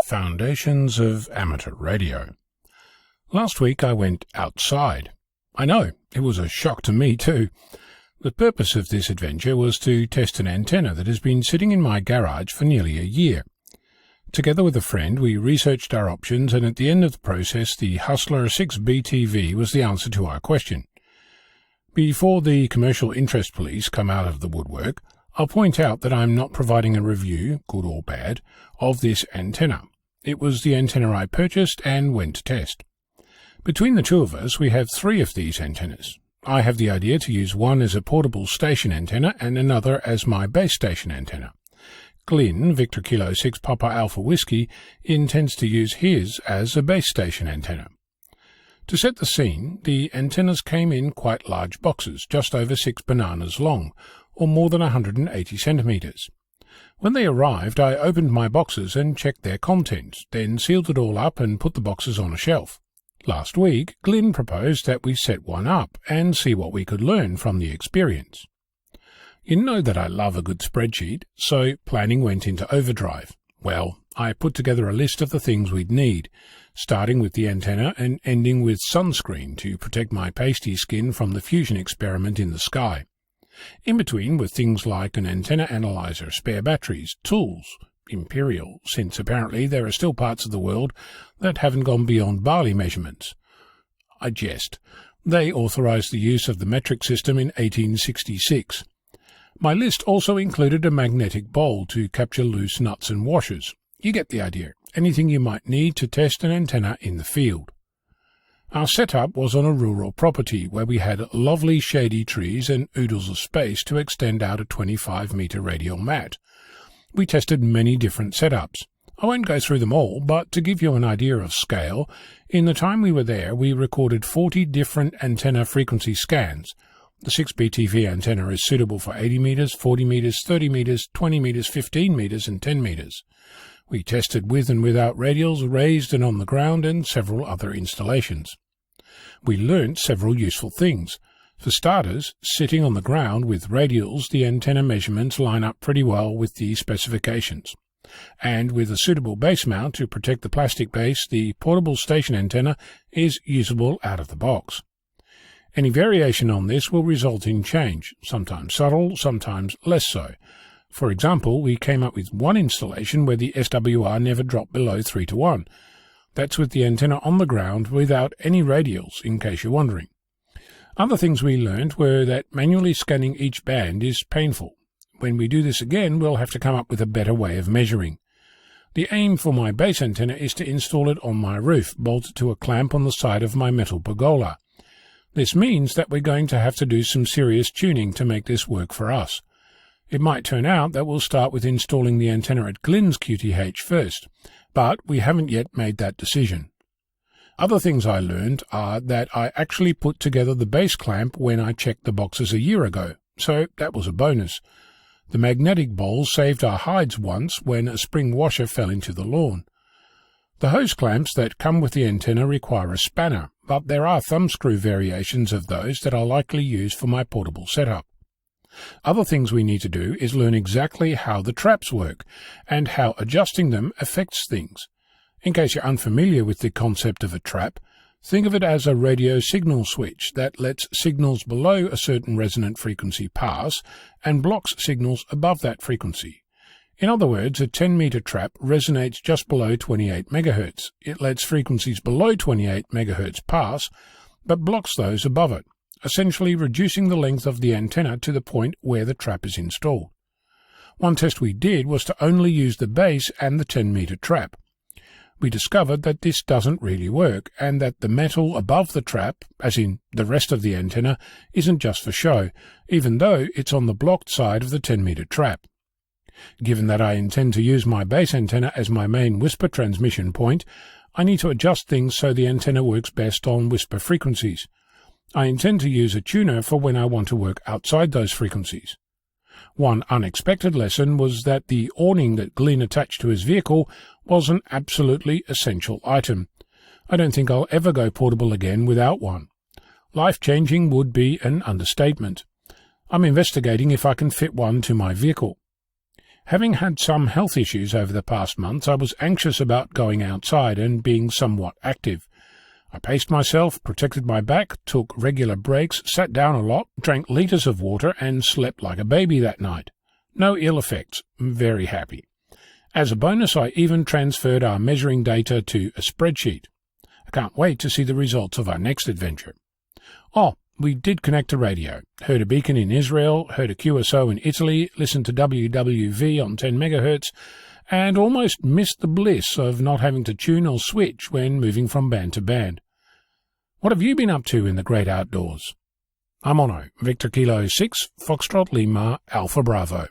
Foundations of Amateur Radio. Last week I went outside. I know, it was a shock to me too. The purpose of this adventure was to test an antenna that has been sitting in my garage for nearly a year. Together with a friend, we researched our options, and at the end of the process, the Hustler 6BTV was the answer to our question. Before the commercial interest police come out of the woodwork, I'll point out that I'm not providing a review, good or bad, of this antenna. It was the antenna I purchased and went to test. Between the two of us, we have 3 of these antennas. I have the idea to use one as a portable station antenna and another as my base station antenna. Glynn VK6PAW Alpha Whiskey intends to use his as a base station antenna. To set the scene, the antennas came in quite large boxes, just over 6 bananas long, or more than 180 centimetres. When they arrived, I opened my boxes and checked their contents, then sealed it all up and put the boxes on a shelf. Last week, Glynn proposed that we set one up and see what we could learn from the experience. You know that I love a good spreadsheet, so planning went into overdrive. Well, I put together a list of the things we'd need, starting with the antenna and ending with sunscreen to protect my pasty skin from the fusion experiment in the sky. In between were things like an antenna analyzer, spare batteries, tools, imperial, since apparently there are still parts of the world that haven't gone beyond barley measurements. I jest. They authorized the use of the metric system in 1866. My list also included a magnetic bowl to capture loose nuts and washers. You get the idea. Anything you might need to test an antenna in the field. Our setup was on a rural property where we had lovely shady trees and oodles of space to extend out a 25-metre radial mat. We tested many different setups. I won't go through them all, but to give you an idea of scale, in the time we were there we recorded 40 different antenna frequency scans. The 6BTV antenna is suitable for 80 metres, 40 metres, 30 metres, 20 metres, 15 metres and 10 metres. We tested with and without radials, raised and on the ground, and several other installations. We learnt several useful things. For starters, sitting on the ground with radials, the antenna measurements line up pretty well with the specifications. And with a suitable base mount to protect the plastic base, the portable station antenna is usable out of the box. Any variation on this will result in change, sometimes subtle, sometimes less so. For example, we came up with one installation where the SWR never dropped below 3:1. That's with the antenna on the ground without any radials, in case you're wondering. Other things we learned were that manually scanning each band is painful. When we do this again, we'll have to come up with a better way of measuring. The aim for my base antenna is to install it on my roof, bolted to a clamp on the side of my metal pergola. This means that we're going to have to do some serious tuning to make this work for us. It might turn out that we'll start with installing the antenna at Glynn's QTH first, but we haven't yet made that decision. Other things I learned are that I actually put together the base clamp when I checked the boxes a year ago, so that was a bonus. The magnetic bowl saved our hides once when a spring washer fell into the lawn. The hose clamps that come with the antenna require a spanner, but there are thumbscrew variations of those that I'll likely use for my portable setup. Other things we need to do is learn exactly how the traps work and how adjusting them affects things. In case you're unfamiliar with the concept of a trap, think of it as a radio signal switch that lets signals below a certain resonant frequency pass and blocks signals above that frequency. In other words, a 10-metre trap resonates just below 28 MHz. It lets frequencies below 28 MHz pass, but blocks those above it, essentially reducing the length of the antenna to the point where the trap is installed. One test we did was to only use the base and the 10-metre trap. We discovered that this doesn't really work, and that the metal above the trap, as in the rest of the antenna, isn't just for show, even though it's on the blocked side of the 10-metre trap. Given that I intend to use my base antenna as my main whisper transmission point, I need to adjust things so the antenna works best on whisper frequencies. I intend to use a tuner for when I want to work outside those frequencies. One unexpected lesson was that the awning that Glynn attached to his vehicle was an absolutely essential item. I don't think I'll ever go portable again without one. Life-changing would be an understatement. I'm investigating if I can fit one to my vehicle. Having had some health issues over the past months, I was anxious about going outside and being somewhat active. I paced myself, protected my back, took regular breaks, sat down a lot, drank litres of water, and slept like a baby that night. No ill effects. Very happy. As a bonus, I even transferred our measuring data to a spreadsheet. I can't wait to see the results of our next adventure. Oh, we did connect a radio, heard a beacon in Israel, heard a QSO in Italy, listened to WWV on 10 megahertz, and almost missed the bliss of not having to tune or switch when moving from band to band. What have you been up to in the great outdoors? I'm Ono, Victor Kilo 6, Foxtrot Lima, Alpha Bravo.